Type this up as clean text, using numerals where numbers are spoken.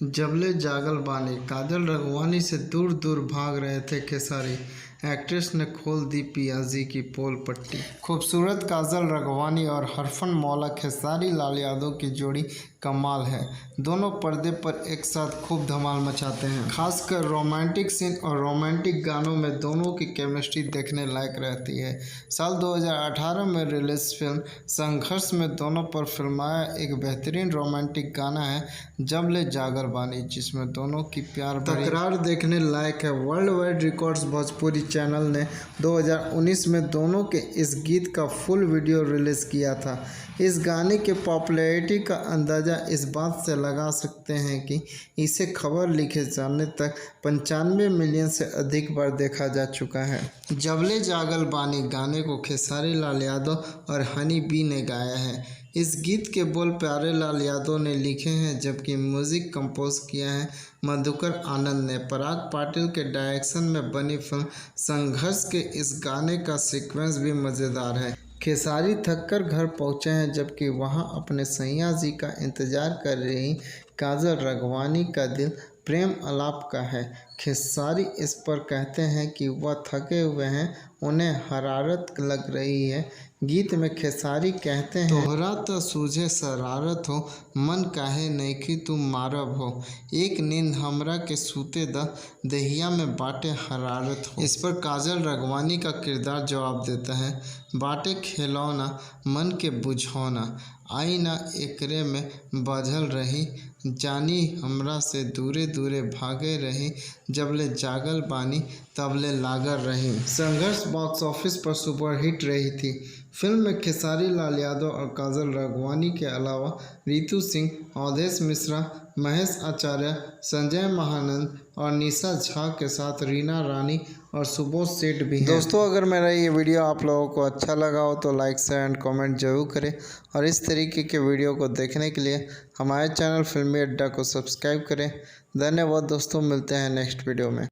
जबले जागल बानी, काजल रघवानी से दूर दूर भाग रहे थे खेसारी। एक्ट्रेस ने खोल दी पियाजी की पोल पट्टी। खूबसूरत काजल रघवानी और हरफन मौला खेसारी लाल यादव की जोड़ी कमाल है। दोनों पर्दे पर एक साथ खूब धमाल मचाते हैं। खासकर रोमांटिक सीन और रोमांटिक गानों में दोनों की केमिस्ट्री देखने लायक रहती है। साल 2018 में रिलीज फिल्म संघर्ष में दोनों पर फिल्माया एक बेहतरीन रोमांटिक गाना है जबले जागल बानी, जिसमें दोनों की प्यार तकरार देखने लायक है। World wide records Bhojpuri channel ने 2019 में दोनों के इस गीत का फुल वीडियो रिलीज किया था। इस गाने के पॉपुलैरिटी का अंदाज़ा इस बात से लगा सकते हैं कि इसे खबर लिखे जाने तक 95 मिलियन से अधिक बार देखा जा चुका है। जबले जागल बानी गाने को खेसारी लाल यादव और हनी बी ने गाया है। इस गीत के बोल प्यारे लाल यादव ने लिखे हैं, जबकि म्यूज़िक कंपोज किया है मधुकर आनंद ने। पराग पाटिल के डायरेक्शन में बनी फिल्म संघर्ष के इस गाने का सीक्वेंस भी मज़ेदार है। खेसारी थककर घर पहुंचे हैं, जबकि वहां अपने सैया जी का इंतजार कर रही काजल रघवानी का दिल प्रेम आलाप का है। खेसारी इस पर कहते हैं कि वह थके हुए हैं, उन्हें हरारत लग रही है। गीत में खेसारी कहते हैं, तोहरा तो सूझे शरारत हो, मन काहे नइखी तू मारब हो, एक नींद हमरा के सूते द, दहिया में बाटे हरारत हो। इस पर काजल रघवानी का किरदार जवाब देता है, बाटे खिलौना मन के बुझौना, आई ना एकरे में बाझल रही, जानी हमरा से दूरे दूरे भागे रही, जबले जागल बानी तबले लागल रही। संघर्ष बॉक्स ऑफिस पर सुपरहिट रही थी। फिल्म में खेसारी लाल यादव और काजल रघवानी के अलावा रितु सिंह, अवधेश मिश्रा, महेश आचार्य, संजय महानंद और निशा झा के साथ रीना रानी और सुबोध सेठ भी हैं। दोस्तों, अगर मेरा ये वीडियो आप लोगों को अच्छा लगा हो तो लाइक शेयर एंड कमेंट जरूर करें और इस तरीके के वीडियो को देखने के लिए हमारे चैनल फिल्मी अड्डा को सब्सक्राइब करें। धन्यवाद दोस्तों, मिलते हैं नेक्स्ट वीडियो में।